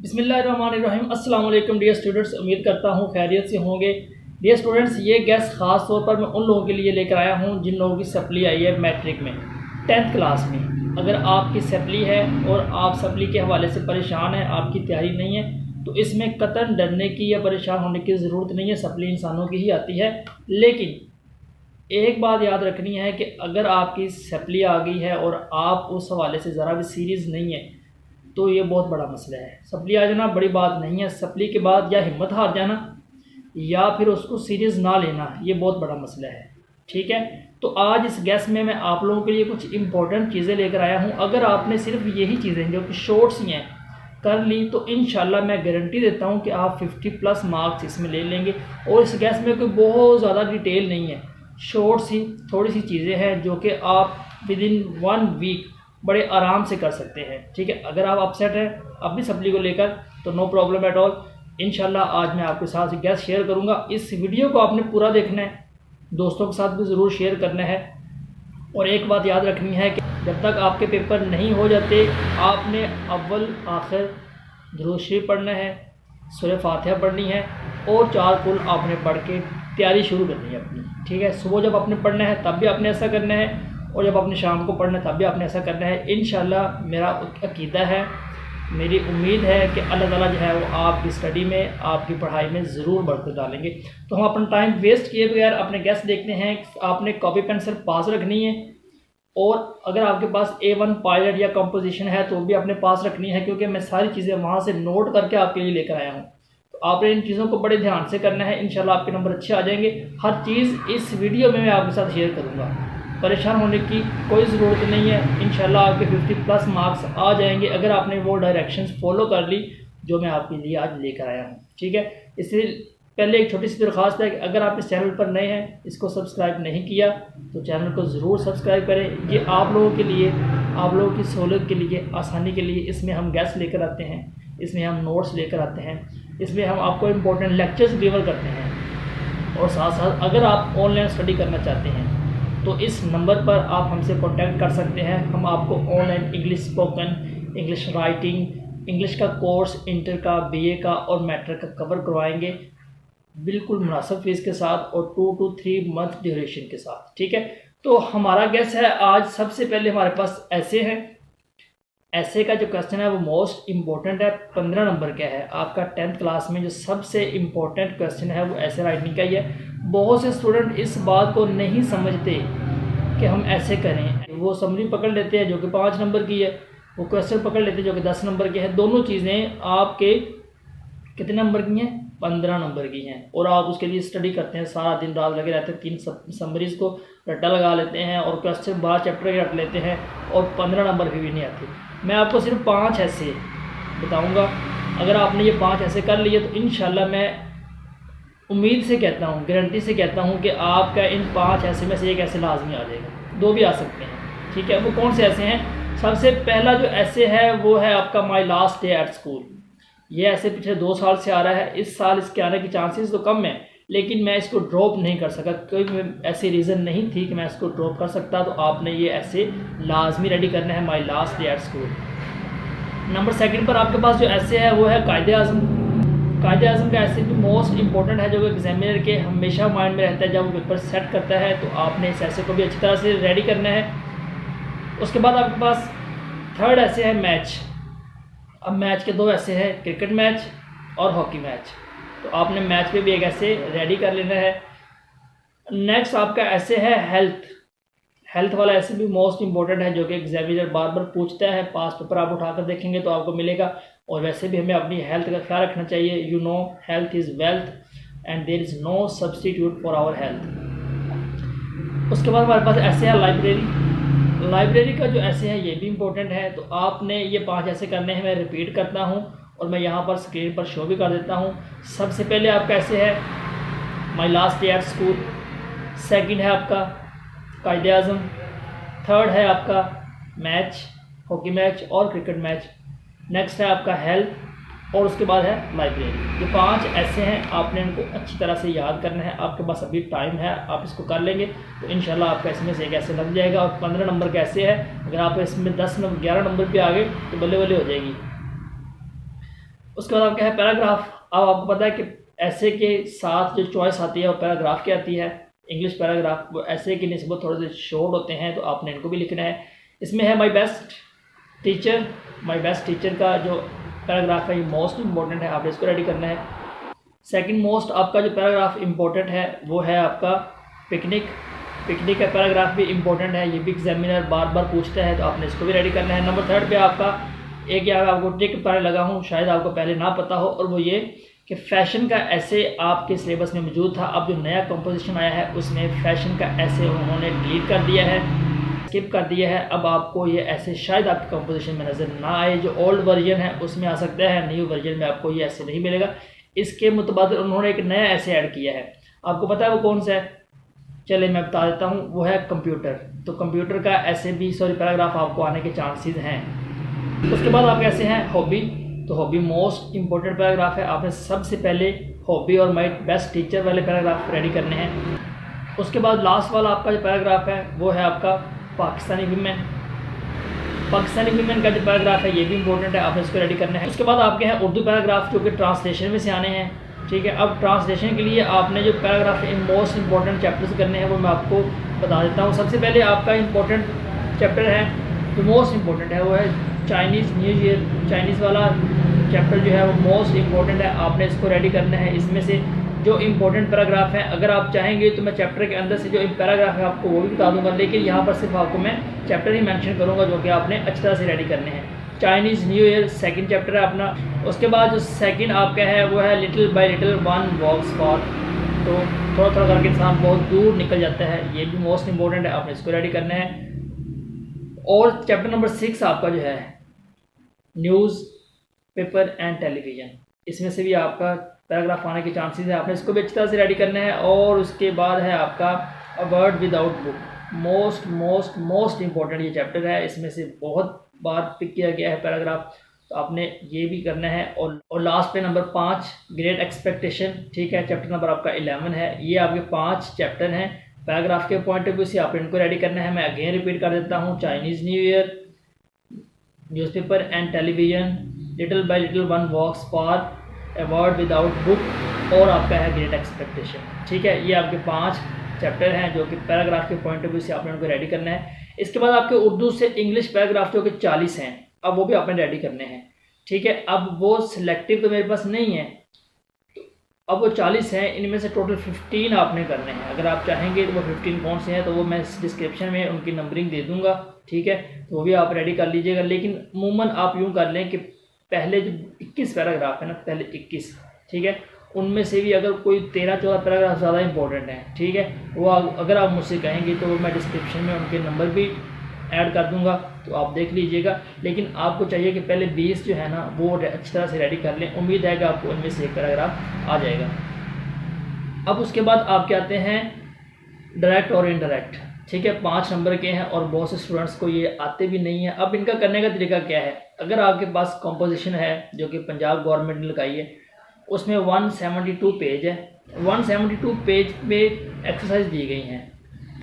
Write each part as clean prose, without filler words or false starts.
बिस्मिल्लाहिर्रहमानिर्रहीम। अस्सलाम वालेकुम डियर स्टूडेंट्स, उम्मीद करता हूँ खैरियत से होंगे। डियर स्टूडेंट्स, ये गैस ख़ास तौर पर मैं उन लोगों के लिए लेकर आया हूँ जिन लोगों की सप्ली आई है मैट्रिक में 10th क्लास में। अगर आपकी सप्ली है और आप सप्ली के हवाले से परेशान हैं, आपकी तैयारी नहीं है, तो इसमें कतई डरने की या परेशान होने की ज़रूरत नहीं है। सप्ली इंसानों की ही आती है, लेकिन एक बात याद रखनी है कि अगर आपकी सप्ली आ गई है और आप उस हवाले से ज़रा भी सीरियस नहीं है तो ये बहुत बड़ा मसला है। सप्ली आ जाना बड़ी बात नहीं है, सप्ली के बाद या हिम्मत हार जाना या फिर उसको सीरियस ना लेना, ये बहुत बड़ा मसला है। ठीक है, तो आज इस गैस में मैं आप लोगों के लिए कुछ इंपॉर्टेंट चीज़ें लेकर आया हूँ। अगर आपने सिर्फ यही चीज़ें जो कि शॉर्ट्स ही हैं कर ली तो इंशाल्लाह मैं गारंटी देता हूँ कि आप 50+ मार्क्स इसमें ले लेंगे। और इस गैस में कोई बहुत ज़्यादा डिटेल नहीं है, शॉर्ट्स ही थोड़ी सी चीज़ें हैं जो कि आप विद इन 1 वीक बड़े आराम से कर सकते हैं। ठीक है, अगर आप अपसेट हैं अपनी सप्ली को लेकर तो नो प्रॉब्लम एट ऑल। इंशाल्लाह आज मैं आपके साथ गैस शेयर करूंगा। इस वीडियो को आपने पूरा देखना है, दोस्तों के साथ भी ज़रूर शेयर करना है। और एक बात याद रखनी है कि जब तक आपके पेपर नहीं हो जाते आपने अव्वल आखिर दुरूद शरीफ पढ़ना है, सूरह फातिहा पढ़नी है और 4 कुल आपने पढ़ के तैयारी शुरू करनी है अपनी। ठीक है, सुबह जब आपने पढ़ना है तब भी आपने ऐसा करना है और जब आपने शाम को पढ़ना है तब भी आपने ऐसा करना है। इंशाल्लाह मेरा अकीदा है, मेरी उम्मीद है कि अल्लाह ताला जो है वो आपकी स्टडी में, आपकी पढ़ाई में ज़रूर बरकत डालेंगे। तो हम अपना टाइम वेस्ट किए बगैर अपने गेस्ट देखते हैं। आपने कॉपी पेंसिल पास रखनी है और अगर आपके पास A1 पायलट या कंपोजिशन है तो भी अपने पास रखनी है, क्योंकि मैं सारी चीज़ें वहाँ से नोट करके आपके लिए लेकर आया हूँ। तो आपने इन चीज़ों को बड़े ध्यान से करना है, इंशाल्लाह आपके नंबर अच्छे आ जाएंगे। हर चीज़ इस वीडियो में मैं आपके साथ शेयर करूँगा, परेशान होने की कोई ज़रूरत नहीं है। इंशाल्लाह आपके 50+ मार्क्स आ जाएंगे अगर आपने वो डायरेक्शंस फॉलो कर ली जो मैं आपके लिए आज लेकर आया हूँ। ठीक है, इससे पहले एक छोटी सी दरख्वास्त है कि अगर आप इस चैनल पर नए हैं, इसको सब्सक्राइब नहीं किया तो चैनल को ज़रूर सब्सक्राइब करें। ये आप लोगों के लिए, आप लोगों की सहूलत के लिए, आसानी के लिए इसमें हम गैस लेकर आते हैं, इसमें हम नोट्स लेकर आते हैं, इसमें हम आपको इम्पोर्टेंट लेक्चर्स डिलीवर करते हैं। और साथ साथ अगर आप ऑनलाइन स्टडी करना चाहते हैं तो इस नंबर पर आप हमसे कांटेक्ट कर सकते हैं। हम आपको online English spoken, English writing, English का कोर्स इंटर का, BA का और मैट्रिक का कवर करवाएंगे बिल्कुल मुनासिब फीस के साथ और 2 to 3 मंथ ड्यूरेशन के साथ। ठीक है, तो हमारा गेस है आज। सबसे पहले हमारे पास ऐसे हैं। ऐसे का जो क्वेश्चन है वो मोस्ट इम्पोर्टेंट है, 15 नंबर का है। आपका 10th क्लास में जो सबसे इम्पोर्टेंट क्वेश्चन है वो ऐसे राइटिंग का ही है। बहुत से स्टूडेंट इस बात को नहीं समझते कि हम ऐसे करें, वो समरी पकड़ लेते हैं जो कि 5 नंबर की है, वो क्वेश्चन पकड़ लेते हैं जो कि 10 नंबर के हैं। दोनों चीज़ें आपके कितने नंबर की हैं? 15 नंबर की हैं। और आप उसके लिए स्टडी करते हैं, सारा दिन रात लगे रहते हैं, 3 समरीज को रट्टा लगा लेते हैं और क्वेश्चन 12 चैप्टर के रट लेते हैं और 15 नंबर की भी नहीं आती। मैं आपको सिर्फ 5 ऐसे बताऊंगा। अगर आपने ये 5 ऐसे कर लिए तो इंशाल्लाह मैं उम्मीद से कहता हूँ, गारंटी से कहता हूँ कि आपका इन 5 ऐसे में से एक ऐसे लाजमी आ जाएगा, 2 भी आ सकते हैं। ठीक है, वो कौन से ऐसे हैं? सबसे पहला जो ऐसे है वो है आपका my last day at school. ये ऐसे पिछले 2 साल से आ रहा है, इस साल इसके आने की चांसेस तो कम है, लेकिन मैं इसको ड्रॉप नहीं कर सका, कोई ऐसी रीज़न नहीं थी कि मैं इसको ड्रॉप कर सकता। तो आपने ये ऐसे लाजमी रेडी करना है, my last day at school. Number 2 पर आपके पास जो ऐसे है वो है कायदे आज़म। कायदे आज़म का ऐसे भी मोस्ट इंपॉर्टेंट है जो कि एग्जामिनर के हमेशा माइंड में रहता है। जब वो पेपर सेट करता है तो आपने इस ऐसे को भी अच्छी तरह से रेडी करना है। उसके बाद आपके पास 3rd ऐसे है मैच। अब मैच के 2 ऐसे हैं, क्रिकेट मैच और हॉकी मैच। तो आपने मैच पे भी एक ऐसे रेडी कर लेना है। नेक्स्ट आपका ऐसे है हेल्थ। हेल्थ वाला ऐसे भी मोस्ट इंपॉर्टेंट है जो कि एग्जामिनर बार बार पूछता है। पास पेपर आप उठाकर देखेंगे तो आपको मिलेगा। और वैसे भी हमें अपनी हेल्थ का ख्याल रखना चाहिए। You know health is wealth and there is no substitute for our health. उसके बाद हमारे पास ऐसे है लाइब्रेरी। लाइब्रेरी का जो ऐसे है ये भी इम्पोर्टेंट है। तो आपने ये 5 ऐसे करने हैं, मैं रिपीट करता हूँ और मैं यहाँ पर स्क्रीन पर शो भी कर देता हूँ। सबसे पहले आपका ऐसे है my last day at school. 2nd है आपका कायदे आज़म। 3rd है आपका मैच, हॉकी मैच और क्रिकेट मैच। नेक्स्ट है आपका हेल्थ और उसके बाद है लाइब्रेरी। ये 5 ऐसे हैं, आपने इनको अच्छी तरह से याद करना है। आपके पास अभी टाइम है, आप इसको कर लेंगे तो इंशाल्लाह आपका इसमें से एक ऐसे लग जाएगा। और 15 नंबर का ऐसे है, अगर आप इसमें 10 नंबर 11 नंबर पे आ गए तो बल्ले बल्ले हो जाएगी। उसके बाद आपका है पैराग्राफ। अब आपको पता है कि ऐसे के साथ जो चॉइस आती है वो पैराग्राफ की आती है। इंग्लिश पैराग्राफ वो ऐसे की निस्बत थोड़े से शॉर्ट होते हैं, तो आपने इनको भी लिखना है। इसमें है माई बेस्ट टीचर का जो पैराग्राफ है ये मोस्ट इम्पॉर्टेंट है, आपने इसको रेडी करना है। सेकंड मोस्ट आपका जो पैराग्राफ इम्पोर्टेंट है वो है आपका पिकनिक का पैराग्राफ भी इम्पोर्टेंट है, ये भी एग्जामिनर बार बार पूछता है, तो आपने इसको भी रेडी करना है। नंबर 3 पे आपका एक यहाँ आपको ट्रिक बताने लगा हूँ, शायद आपको पहले ना पता हो, और वो ये कि फैशन का ऐसे आपके सिलेबस में मौजूद था। अब जो नया कंपोजिशन आया है उसमें फैशन का ऐसे उन्होंने डिलीट कर दिया है, स्किप कर दिया है। अब आपको ये ऐसे शायद आपके कंपोजिशन में नज़र ना आए, जो ओल्ड वर्जन है उसमें आ सकता है, न्यू वर्जन में आपको ये ऐसे नहीं मिलेगा। इसके मुतबादिल उन्होंने एक नया ऐसे ऐड किया है, आपको पता है वो कौन सा है? चले मैं बता देता हूँ, वो है कंप्यूटर। तो कंप्यूटर का ऐसे भी पैराग्राफ आपको आने के चांसेस हैं। उसके बाद आप कैसे हैं हॉबी, तो हॉबी मोस्ट इंपॉर्टेंट पैराग्राफ है, आपने सबसे पहले हॉबी और माई बेस्ट टीचर वाले पैराग्राफ रेडी करने हैं। उसके बाद लास्ट वाला आपका जो पैराग्राफ है वो है आपका पाकिस्तानी वीमेन का जो पैराग्राफ है ये भी इंपॉर्टेंट है, आपने इसको रेडी करना है। उसके बाद आपके हैं उर्दू पैराग्राफ जो कि ट्रांसलेशन में से आने हैं, ठीक है। अब ट्रांसलेशन के लिए आपने जो पैराग्राफ मोस्ट इंपॉर्टेंट चैप्टर्स करने हैं वो मैं आपको बता देता हूँ। सबसे पहले आपका इंपॉर्टेंट चैप्टर है, जो मोस्ट इंपॉर्टेंट है वो है चाइनीज़ न्यू ईयर। चाइनीज़ वाला चैप्टर जो है वो मोस्ट इंपॉर्टेंट है, आपने इसको रेडी करना है। इसमें से जो इंपॉर्टेंट पैराग्राफ है, अगर आप चाहेंगे तो मैं चैप्टर के अंदर से जो पैराग्राफ है आपको वो भी बता दूंगा, लेकिन यहाँ पर सिर्फ आपको मैं चैप्टर ही मेंशन करूँगा जो कि आपने अच्छी तरह से रेडी करने हैं। Chinese new year second chapter है अपना। उसके बाद जो सेकंड आपका है वो है little by little one walks far, तो थोड़ा थोड़ा करके इंसान बहुत दूर निकल जाता है, ये भी मोस्ट इंपॉर्टेंट है, आपने इसको रेडी करना है। और चैप्टर नंबर 6 आपका जो है न्यूज़ पेपर एंड टेलीविज़न, इसमें से भी आपका पैराग्राफ आने के चांसेस है, आपने इसको भी अच्छी तरह से रेडी करना है। और उसके बाद है आपका अ word without book, most important ये चैप्टर है, इसमें से बहुत बार पिक किया गया है पैराग्राफ, तो आपने ये भी करना है। और लास्ट पे नंबर 5 ग्रेट एक्सपेक्टेशन, ठीक है, चैप्टर नंबर आपका 11 है। ये आपके 5 चैप्टर हैं पैराग्राफ के पॉइंट ऑफ व्यू से, आपने इनको रेडी करना है। मैं अगेन रिपीट कर देता हूँ, Chinese new year, newspaper and television, little by little one walks far, a word without book, और आपका है ग्रेट एक्सपेक्टेशन, ठीक है। ये आपके 5 चैप्टर हैं जो कि पैराग्राफ के पॉइंट ऑफ व्यू से आपने उनको रेडी करना है। इसके बाद आपके उर्दू से इंग्लिश पैराग्राफ जो कि 40 हैं, अब वो भी आपने रेडी करने हैं, ठीक है। अब वो सिलेक्टिव तो मेरे पास नहीं है, तो अब वो 40 हैं, इनमें से टोटल 15 आपने करने हैं। अगर आप चाहेंगे तो वो 15 कौन से हैं तो वो मैं डिस्क्रिप्शन में उनकी नंबरिंग दे दूंगा, ठीक है, तो वो भी आप रेडी कर लीजिएगा। लेकिन अमूमन आप यूँ कर लें कि पहले जो 21 पैराग्राफ है ना, पहले 21, ठीक है, उनमें से भी अगर कोई 13-14 पैराग्राफ ज़्यादा इंपॉर्टेंट हैं, ठीक है, वो अगर आप मुझसे कहेंगे तो मैं डिस्क्रिप्शन में उनके नंबर भी ऐड कर दूंगा, तो आप देख लीजिएगा। लेकिन आपको चाहिए कि पहले 20 जो है ना वो अच्छी तरह से रेडी कर लें, उम्मीद है कि आपको उनमें से एक पैराग्राफ आ जाएगा। अब उसके बाद आप क्या आते हैं डायरेक्ट और इनडायरेक्ट, ठीक है, 5 नंबर के हैं और बहुत से स्टूडेंट्स को ये आते भी नहीं है। अब इनका करने का तरीका क्या है? अगर आपके पास कंपोजिशन है जो कि पंजाब गवर्नमेंट ने लगाई है, उसमें 172 पेज है, 172 पेज पे एक्सरसाइज दी गई हैं,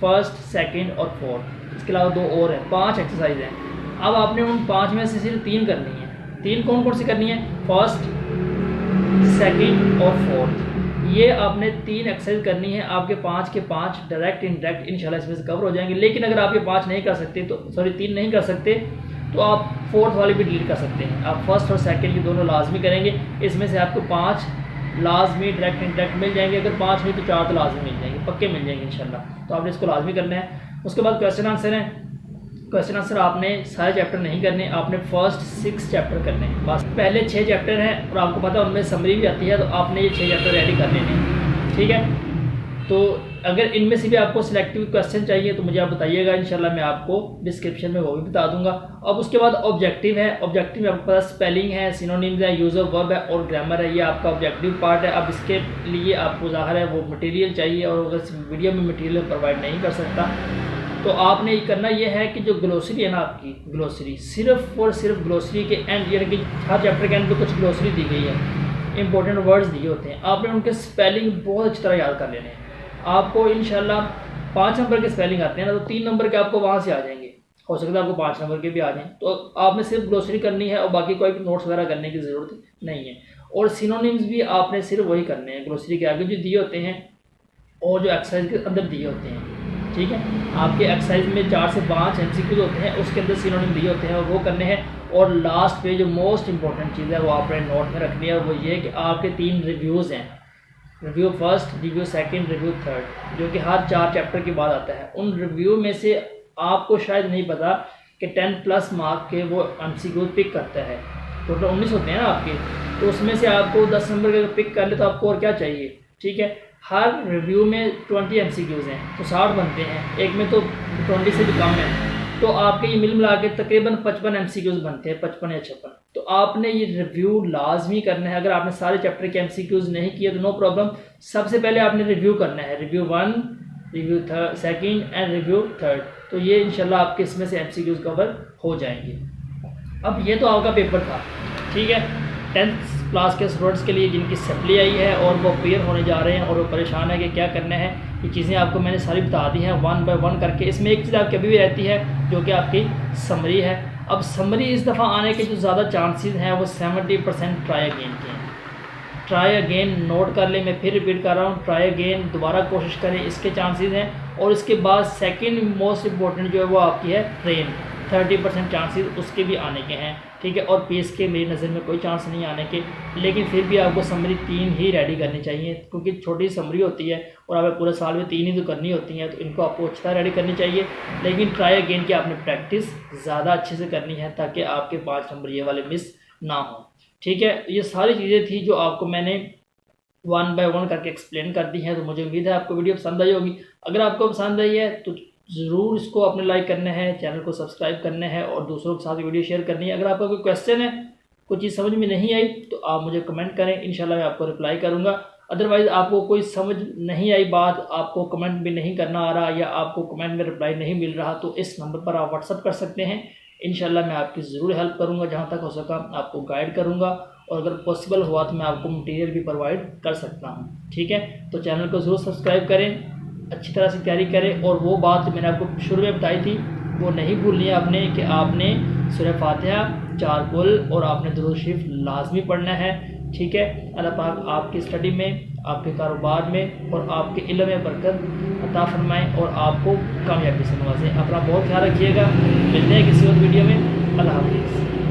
फर्स्ट, सेकंड और फोर्थ, इसके अलावा 2 और हैं, 5 एक्सरसाइज हैं। अब आपने उन 5 में से सिर्फ 3 करनी है। 3 कौन कौन सी करनी है? फर्स्ट, सेकंड और फोर्थ, ये आपने 3 एक्सरसाइज करनी है। आपके 5 के 5 डायरेक्ट इनडायरेक्ट इंशाल्लाह इसमें से कवर हो जाएंगे। लेकिन अगर आप ये 5 नहीं कर सकते तो 3 नहीं कर सकते तो आप फोर्थ वाली भी डिलीट कर सकते हैं। आप फर्स्ट और सेकंड की दोनों लाजमी करेंगे, इसमें से आपको 5 लाजमी डायरेक्ट इनडायरेक्ट मिल जाएंगे। अगर 5 नहीं तो 4 तो लाजमी मिल जाएंगे, पक्के मिल जाएंगे इंशाल्लाह, तो आपने इसको लाजमी करना है। उसके बाद क्वेश्चन आंसर है। क्वेश्चन आंसर आपने सारे चैप्टर नहीं करने, आपने फर्स्ट 6 चैप्टर करने हैं बस। पहले 6 चैप्टर हैं और आपको पता है उनमें समरी भी आती है, तो आपने ये 6 चैप्टर रेडी कर लेने हैं, ठीक है। तो अगर इनमें से भी आपको सिलेक्टिव क्वेश्चन चाहिए तो मुझे आप बताइएगा, इंशाल्लाह मैं आपको डिस्क्रिप्शन में वो भी बता दूंगा। अब उसके बाद ऑब्जेक्टिव है। ऑब्जेक्टिव में आपके पास स्पेलिंग है, सिनोनिम्स है, यूज ऑफ वर्ब है और ग्रामर है, ये आपका ऑब्जेक्टिव पार्ट है। अब इसके लिए आपको ज़ाहिर है वो मटेरियल चाहिए, और अगर वीडियो में मटेरियल प्रोवाइड नहीं कर सकता तो आपने करना ये है कि जो ग्लोसरी है ना, आपकी ग्लोसरी सिर्फ और सिर्फ ग्लोसरी के एंड, यानी कि हर चैप्टर के एंड पे कुछ ग्लोसरी दी गई है, इंपॉर्टेंट वर्ड्स दिए होते हैं, आपने उनके स्पेलिंग बहुत अच्छी तरह याद कर लेने हैं। आपको इंशाल्लाह 5 नंबर के स्पेलिंग आते हैं ना, तो 3 नंबर के आपको वहाँ से आ जाएंगे। हो सकता है आपको 5 नंबर के भी आ जाएँ। तो आपने सिर्फ ग्लोसरी करनी है और बाकी कोई भी नोट्स वगैरह करने की ज़रूरत नहीं है। और सिनोनिम्स भी आपने सिर्फ वही करने हैं ग्लोसरी के आगे जो दिए होते हैं और जो एक्सरसाइज के अंदर दिए होते हैं। ठीक है, आपके एक्सरसाइज में 4 से 5 MCQ होते हैं, उसके अंदर सिनोनिम दिए होते हैं और वो करने हैं। और लास्ट पे जो मोस्ट इंपॉर्टेंट चीज़ है वो आपने नोट में रखनी है, और वो ये कि आपके 3 रिव्यूज़ हैं, review first, review second, review third, जो कि हर 4 चैप्टर के बाद आता है। उन रिव्यू में से आपको शायद नहीं पता कि 10+ मार्क के वो MCQ पिक करता है। टोटल 19 होते हैं ना आपके, तो उसमें से आपको 10 नंबर का पिक कर ले तो आपको और क्या चाहिए। ठीक है, हर रिव्यू में 20 MCQs हैं तो 60 बनते हैं, एक में तो 20 से भी कम है, तो आपके ये मिला के तकरीबन 55 MCQs बनते हैं, 55 या 56। तो आपने ये रिव्यू लाजमी करना है। अगर आपने सारे चैप्टर के MCQs नहीं किए तो नो प्रॉब्लम, सबसे पहले आपने रिव्यू करना है, review 1, review second and review third. तो ये इंशाल्लाह आपके इसमें से MCQs कवर हो जाएंगे। अब ये तो आपका पेपर था, ठीक है, 10th क्लास के स्टूडेंट्स के लिए जिनकी सप्ली आई है और वो क्लियर होने जा रहे हैं और वो परेशान है कि क्या करना है। ये चीज़ें आपको मैंने सारी बता दी हैं 1 बाय 1 करके। इसमें एक चीज़ आपकी अभी भी रहती है जो कि आपकी समरी है। अब समरी इस दफ़ा आने के जो ज़्यादा चांसेस हैं वो 70% ट्राई अगेन के हैं। ट्राई अगेन नोट कर लें, मैं फिर रिपीट कर रहा हूँ, ट्राई अगेन दोबारा कोशिश करें, इसके चांसेस हैं। और इसके बाद सेकंड मोस्ट इम्पॉर्टेंट जो है वो आपकी है ट्रेन, 30% चांसेस उसके भी आने के हैं। ठीक है, और पेस के मेरी नज़र में कोई चांस नहीं आने के, लेकिन फिर भी आपको समरी 3 ही रेडी करनी चाहिए क्योंकि छोटी समरी होती है और आपको पूरे साल में 3 ही तो करनी होती हैं, तो इनको आपको अच्छा रेडी करनी चाहिए। लेकिन ट्राई अगेन की आपने प्रैक्टिस ज़्यादा अच्छे से करनी है ताकि आपके 5 नंबर ये वाले मिस ना हो। ठीक है, ये सारी चीज़ें थी जो आपको मैंने 1 बाय 1 करके एक्सप्लेन कर दी है। तो मुझे उम्मीद है आपको वीडियो पसंद आई होगी। अगर आपको पसंद आई है तो ज़रूर इसको अपने लाइक करना है, चैनल को सब्सक्राइब करना है और दूसरों के साथ वीडियो शेयर करनी है। अगर आपका कोई क्वेश्चन है, कोई चीज़ समझ में नहीं आई तो आप मुझे कमेंट करें, इंशाल्लाह मैं आपको रिप्लाई करूँगा। अदरवाइज़ आपको कोई समझ नहीं आई बात, आपको कमेंट भी नहीं करना आ रहा या आपको कमेंट में रिप्लाई नहीं मिल रहा, तो इस नंबर पर आप व्हाट्सअप कर सकते हैं। इंशाल्लाह मैं आपकी ज़रूर हेल्प करूँगा, जहाँ तक हो सका आपको गाइड करूँगा और अगर पॉसिबल हुआ तो मैं आपको मटेरियल भी प्रोवाइड कर सकता हूँ। ठीक है, तो चैनल को ज़रूर सब्सक्राइब करें, अच्छी तरह से तैयारी करें। और वो बात मैंने आपको शुरू में बताई थी वो नहीं भूलनी है आपने कि आपने सूरह फातिहा, 4 कुल और आपने दुरूद शरीफ लाजमी पढ़ना है। ठीक है, अल्लाह पाक आपकी स्टडी में, आपके कारोबार में और आपके इल्म में बरकत अता फरमाएँ और आपको कामयाबी से नवाजें। अपना बहुत ख्याल रखिएगा, मिलते हैं किसी और वीडियो में। अल्लाह हाफिज़।